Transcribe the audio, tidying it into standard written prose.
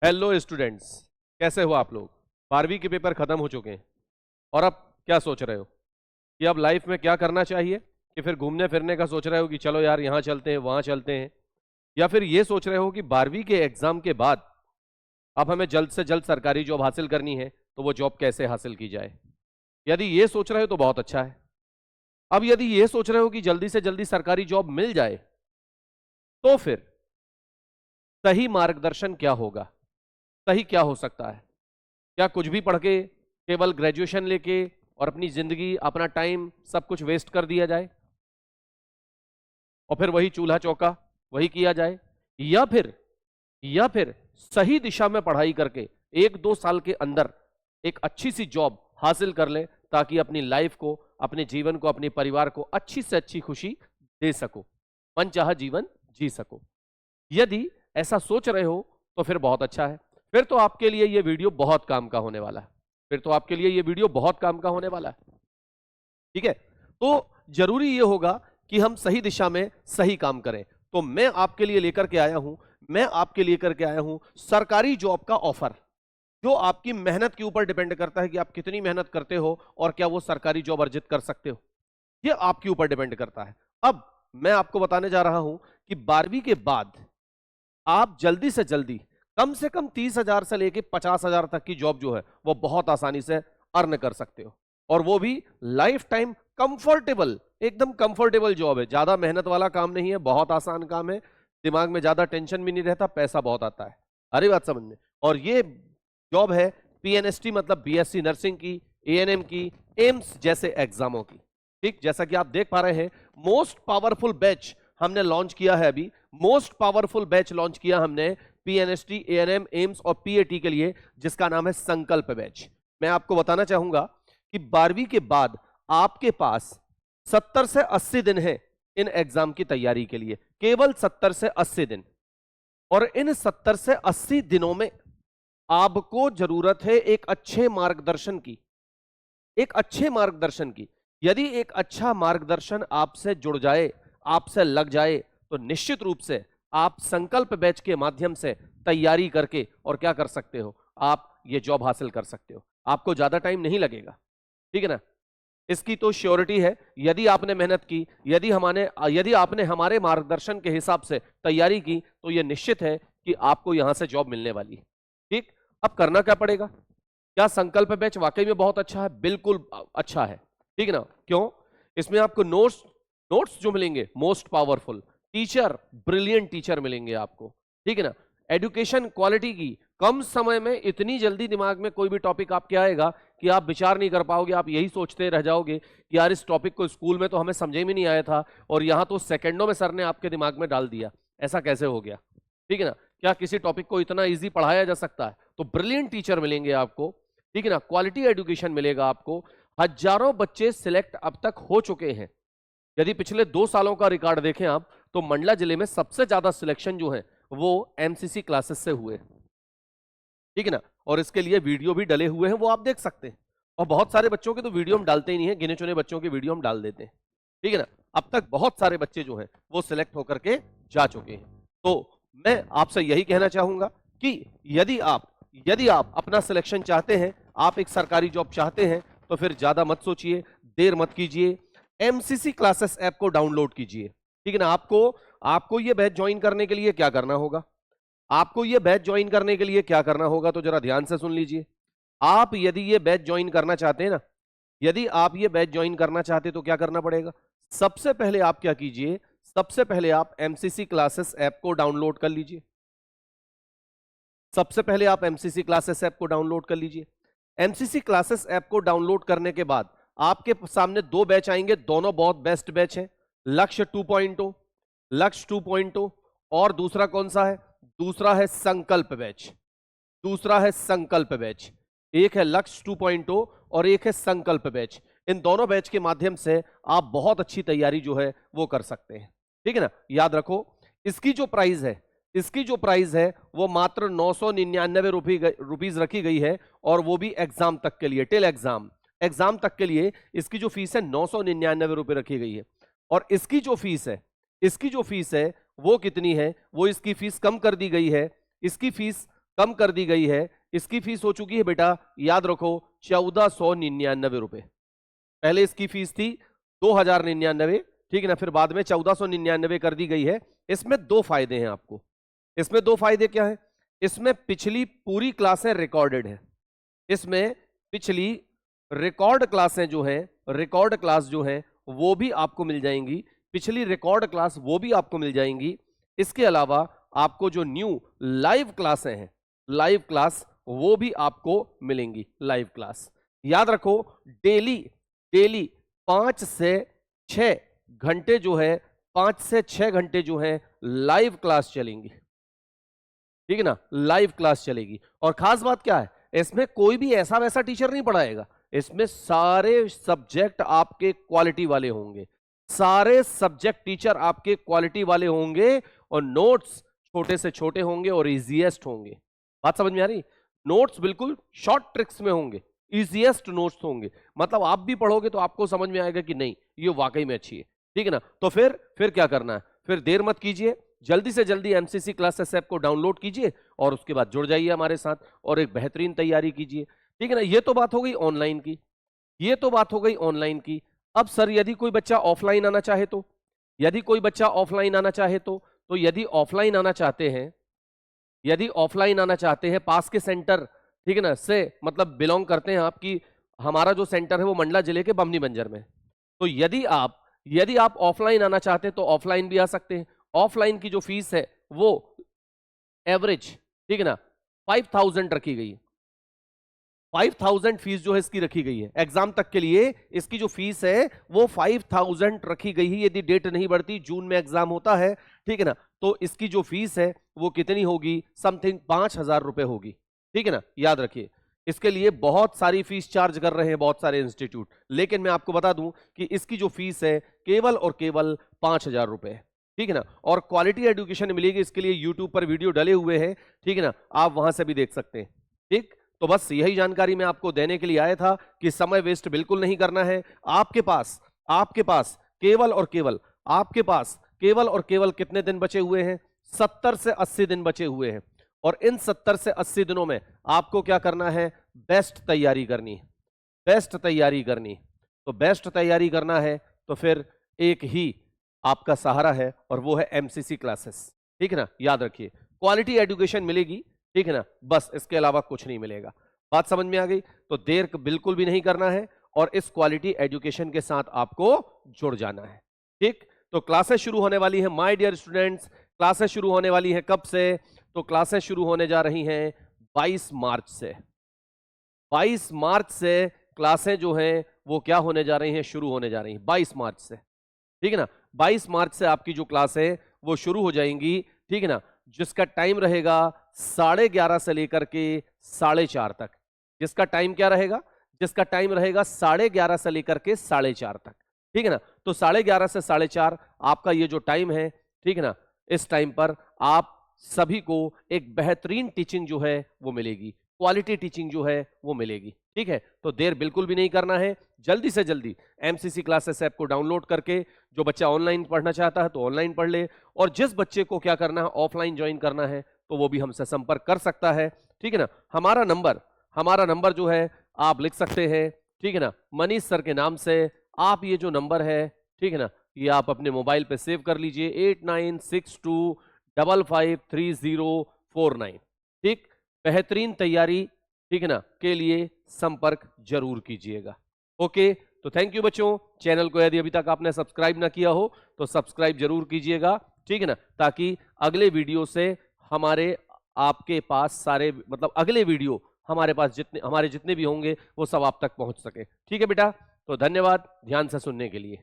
Hello students, कैसे हो आप लोग। 12वीं के पेपर खत्म हो चुके हैं और अब क्या सोच रहे हो कि अब लाइफ में क्या करना चाहिए, कि फिर घूमने फिरने का सोच रहे हो कि चलो यार यहाँ चलते हैं वहाँ चलते हैं, या फिर ये सोच रहे हो कि 12वीं के एग्जाम के बाद अब हमें जल्द से जल्द सरकारी जॉब हासिल करनी है, तो वो जॉब कैसे हासिल की जाए। यदि ये सोच रहे हो तो बहुत अच्छा है। अब यदि ये सोच रहे हो कि जल्दी से जल्दी सरकारी जॉब मिल जाए, तो फिर सही मार्गदर्शन क्या होगा, सही क्या हो सकता है। क्या कुछ भी पढ़ के केवल ग्रेजुएशन लेके और अपनी जिंदगी अपना टाइम सब कुछ वेस्ट कर दिया जाए और फिर वही चूल्हा चौका वही किया जाए, या फिर सही दिशा में पढ़ाई करके 1-2 साल के अंदर एक अच्छी सी जॉब हासिल कर ले, ताकि अपनी लाइफ को, अपने जीवन को, अपने परिवार को अच्छी से अच्छी खुशी दे सको, मनचाहा जीवन जी सको। यदि ऐसा सोच रहे हो तो फिर बहुत अच्छा है। फिर तो आपके लिए ये वीडियो बहुत काम का होने वाला है। फिर तो आपके लिए ये वीडियो बहुत काम का होने वाला है। ठीक है, तो जरूरी ये होगा कि हम सही दिशा में सही काम करें। तो मैं आपके लिए लेकर के आया हूं सरकारी जॉब का ऑफर, जो आपकी मेहनत के ऊपर डिपेंड करता है कि आप कितनी मेहनत करते हो और क्या वो सरकारी जॉब अर्जित कर सकते हो। ये आपके ऊपर डिपेंड करता है। अब मैं आपको बताने जा रहा हूं कि 12वीं के बाद आप जल्दी से जल्दी कम से कम 30,000 से लेके 50,000 तक की जॉब जो है वो बहुत आसानी से अर्न कर सकते हो, और वो भी लाइफ टाइम कंफर्टेबल, एकदम कंफर्टेबल जॉब है। ज्यादा मेहनत वाला काम नहीं है, बहुत आसान काम है, दिमाग में ज्यादा टेंशन भी नहीं रहता, पैसा बहुत आता है। अरे बात समझ में। और ये जॉब है पीएनएसटी मतलब बीएससी नर्सिंग की, एएनएम की, एम्स जैसे एग्जामों की। ठीक, जैसा कि आप देख पा रहे हैं, मोस्ट पावरफुल बैच हमने लॉन्च किया है अभी। मोस्ट पावरफुल बैच लॉन्च किया हमने पीएनएसटी, एएनएम, एम्स और पीएटी के लिए, जिसका नाम है संकल्प बैच। मैं आपको बताना चाहूंगा कि 12वीं के बाद आपके पास 70 से 80 दिन है इन एग्जाम की तैयारी के लिए, केवल 70 से 80 दिन। और इन 70 से 80 दिनों में आपको जरूरत है एक अच्छे मार्गदर्शन की, एक अच्छे मार्गदर्शन की। यदि एक अच्छा मार्गदर्शन आपसे जुड़ जाए, आपसे लग जाए, तो निश्चित रूप से आप संकल्प बैच के माध्यम से तैयारी करके और क्या कर सकते हो, आप ये जॉब हासिल कर सकते हो। आपको ज्यादा टाइम नहीं लगेगा, ठीक है ना। इसकी तो श्योरिटी है। यदि आपने मेहनत की, यदि आपने हमारे मार्गदर्शन के हिसाब से तैयारी की, तो यह निश्चित है कि आपको यहां से जॉब मिलने वाली है। ठीक, अब करना क्या पड़ेगा। क्या संकल्प बैच वाकई में बहुत अच्छा है? बिल्कुल अच्छा है, ठीक है ना। क्यों? इसमें आपको नोट्स जो मिलेंगे most powerful, teacher brilliant teacher मिलेंगे आपको, ठीक है ना। एजुकेशन क्वालिटी की, कम समय में इतनी जल्दी दिमाग में कोई भी टॉपिक आपके आएगा कि आप विचार नहीं कर पाओगे, आप यही सोचते रह जाओगे कि यार इस टॉपिक को स्कूल में तो हमें समझ में नहीं आया था और यहां तो सेकंडों में सर ने आपके दिमाग में डाल दिया, ऐसा कैसे हो गया, ठीक है ना। क्या किसी टॉपिक को इतना इजी पढ़ाया जा सकता है? तो ब्रिलियंट टीचर मिलेंगे आपको, ठीक है ना। क्वालिटी एजुकेशन मिलेगा आपको। हजारों बच्चे सिलेक्ट अब तक हो चुके हैं। यदि पिछले 2 सालों का रिकॉर्ड देखें आप, तो मंडला जिले में सबसे ज्यादा सिलेक्शन जो है वो एमसीसी क्लासेस से हुए, ठीक है ना। और इसके लिए वीडियो भी डले हुए हैं, वो आप देख सकते हैं। और बहुत सारे बच्चों के तो वीडियो हम डालते ही नहीं है, गिने चुने बच्चों की वीडियो हम डाल देते हैं, ठीक है ना। अब तक बहुत सारे बच्चे जो हैं वो सिलेक्ट होकर के जा चुके हैं। तो मैं आपसे यही कहना चाहूंगा कि यदि आप अपना सिलेक्शन चाहते हैं, आप एक सरकारी जॉब चाहते हैं, तो फिर ज्यादा मत सोचिए, देर मत कीजिए, एमसीसी क्लासेस ऐप को डाउनलोड कीजिए, ठीक है ना। आपको ये बैच ज्वाइन करने के लिए क्या करना होगा, तो जरा ध्यान से सुन लीजिए। आप यदि ये बैच ज्वाइन करना चाहते हैं ना, यदि आप ये बैच ज्वाइन करना चाहते तो क्या करना पड़ेगा। सबसे पहले आप क्या कीजिए, सबसे पहले आप एमसीसी क्लासेस ऐप को डाउनलोड कर लीजिए। सबसे पहले आप एमसीसी क्लासेस ऐप को डाउनलोड कर लीजिए। एमसीसी क्लासेस ऐप को डाउनलोड करने के बाद आपके सामने 2 बैच आएंगे, दोनों बहुत बेस्ट बैच है। लक्ष्य 2.0, लक्ष्य 2.0, और दूसरा कौन सा है? दूसरा है संकल्प बैच। एक है लक्ष्य 2.0 और एक है संकल्प बैच। इन दोनों बैच के माध्यम से आप बहुत अच्छी तैयारी जो है वो कर सकते हैं, ठीक है ना। याद रखो, इसकी जो प्राइस है वो मात्र 999 रुपीज रखी गई है, और वो भी एग्जाम तक के लिए, टिल एग्जाम तक के लिए इसकी जो फीस है 999 रुपए रखी गई है। और इसकी जो फीस है वो कितनी है? वो इसकी फीस कम कर दी गई है। इसकी फीस कम कर दी गई है। इसकी फीस हो चुकी है बेटा, याद रखो, 1499 रुपए। पहले इसकी फीस थी 2099, ठीक है ना, फिर बाद में 1499 कर दी गई है। इसमें दो फायदे हैं आपको। इसमें दो फायदे क्या है? इसमें पिछली पूरी क्लासें रिकॉर्डेड है। इसमें पिछली रिकॉर्ड क्लासें जो हैं, रिकॉर्ड क्लास जो है वो भी आपको मिल जाएंगी। पिछली रिकॉर्ड क्लास वो भी आपको मिल जाएंगी। इसके अलावा आपको जो न्यू लाइव क्लासें हैं, लाइव क्लास वो भी आपको मिलेंगी। लाइव क्लास याद रखो, डेली डेली 5 से 6 घंटे जो है, 5 से 6 घंटे जो है लाइव क्लास चलेंगी, ठीक है ना, लाइव क्लास चलेगी। और खास बात क्या है, इसमें कोई भी ऐसा वैसा टीचर नहीं पढ़ाएगा। इसमें सारे सब्जेक्ट आपके क्वालिटी वाले होंगे, सारे सब्जेक्ट टीचर आपके क्वालिटी वाले होंगे, और नोट्स छोटे से छोटे होंगे और इजीएस्ट होंगे। बात समझ में आ रही? नोट्स बिल्कुल शॉर्ट ट्रिक्स में होंगे, इजीएस्ट नोट्स होंगे। मतलब आप भी पढ़ोगे तो आपको समझ में आएगा कि नहीं ये वाकई में अच्छी है, ठीक है ना। तो फिर क्या करना है? फिर देर मत कीजिए, जल्दी से जल्दी एमसीसी क्लासेस ऐप को डाउनलोड कीजिए और उसके बाद जुड़ जाइए हमारे साथ और एक बेहतरीन तैयारी कीजिए, ठीक है ना। ये तो बात हो गई ऑनलाइन की, ये तो बात हो गई ऑनलाइन की। अब सर यदि कोई बच्चा ऑफलाइन आना चाहे तो, यदि कोई बच्चा ऑफलाइन आना चाहे तो यदि ऑफलाइन आना चाहते हैं, यदि ऑफलाइन आना चाहते हैं पास के सेंटर, ठीक है ना, से मतलब बिलोंग करते हैं आपकी, हमारा जो सेंटर है वो मंडला जिले के बमनी बंजर में। तो यदि आप ऑफलाइन आना चाहते हैं तो ऑफलाइन भी आ सकते हैं। ऑफलाइन की जो फीस है वो एवरेज, ठीक है ना, 5000 रखी गई है। 5000 फीस जो है इसकी रखी गई है एग्जाम तक के लिए। इसकी जो फीस है वो 5000 रखी गई है। यदि डेट नहीं बढ़ती, जून में एग्जाम होता है, ठीक है ना, तो इसकी जो फीस है वो कितनी होगी? समथिंग 5000 रुपए होगी, ठीक है ना, याद रखिए। इसके लिए बहुत सारी फीस चार्ज कर रहे हैं बहुत सारे इंस्टीट्यूट, लेकिन मैं आपको बता दूं कि इसकी जो फीस है केवल और केवल 5000 रुपए है, ठीक है ना। और क्वालिटी एजुकेशन मिलेगी, इसके लिए यूट्यूब पर वीडियो डले हुए हैं, ठीक है ना, आप वहां से भी देख सकते हैं, ठीक। तो बस यही जानकारी मैं आपको देने के लिए आया था कि समय वेस्ट बिल्कुल नहीं करना है। आपके पास केवल और केवल, आपके पास केवल और केवल कितने दिन बचे हुए हैं? 70 से 80 दिन बचे हुए हैं। और इन 70 से 80 दिनों में आपको क्या करना है? बेस्ट तैयारी करनी है, बेस्ट तैयारी करनी। तो बेस्ट तैयारी करना है तो फिर एक ही आपका सहारा है और वो है एमसीसी क्लासेस, ठीक है ना, याद रखिए। क्वालिटी एजुकेशन मिलेगी, ठीक है ना, बस इसके अलावा कुछ नहीं मिलेगा। बात समझ में आ गई? तो देर बिल्कुल भी नहीं करना है और इस क्वालिटी एजुकेशन के साथ आपको जुड़ जाना है, ठीक। तो क्लासेस शुरू होने वाली है माय डियर स्टूडेंट्स। क्लासेस शुरू होने वाली है कब से? तो क्लासेस शुरू होने जा रही हैं 22 मार्च से। 22 मार्च से क्लासें जो हैं वो क्या होने जा रही हैं? शुरू होने जा रही हैं 22 मार्च से, ठीक है ना। 22 मार्च से आपकी जो क्लास है वो शुरू हो जाएंगी, ठीक है ना, जिसका टाइम रहेगा 11:30 से लेकर के 4:30 तक। जिसका टाइम क्या रहेगा? जिसका टाइम रहेगा 11:30 से लेकर के 4:30 तक, ठीक है ना। तो 11:30 से 4:30 आपका ये जो टाइम है, ठीक है ना, इस टाइम पर आप सभी को एक बेहतरीन टीचिंग जो है वो मिलेगी, क्वालिटी टीचिंग जो है वो मिलेगी, ठीक है। तो देर बिल्कुल भी नहीं करना है, जल्दी से जल्दी एमसीसी क्लासेस ऐप को डाउनलोड करके, जो बच्चा ऑनलाइन पढ़ना चाहता है तो ऑनलाइन पढ़ ले, और जिस बच्चे को क्या करना है, ऑफलाइन ज्वाइन करना है, तो वो भी हमसे संपर्क कर सकता है, ठीक है ना। हमारा नंबर जो है आप लिख सकते हैं, ठीक है ना, मनीष सर के नाम से। आप ये जो नंबर है, ठीक है ना, ये आप अपने मोबाइल पे सेव कर लीजिए, 8962553049, ठीक। बेहतरीन तैयारी, ठीक है ना, के लिए संपर्क जरूर कीजिएगा। ओके, तो थैंक यू बच्चों। चैनल को यदि अभी तक आपने सब्सक्राइब ना किया हो तो सब्सक्राइब जरूर कीजिएगा, ठीक है ना, ताकि अगले वीडियो से हमारे आपके पास सारे मतलब अगले वीडियो हमारे पास हमारे जितने भी होंगे वो सब आप तक पहुंच सके, ठीक है बेटा। तो धन्यवाद ध्यान से सुनने के लिए।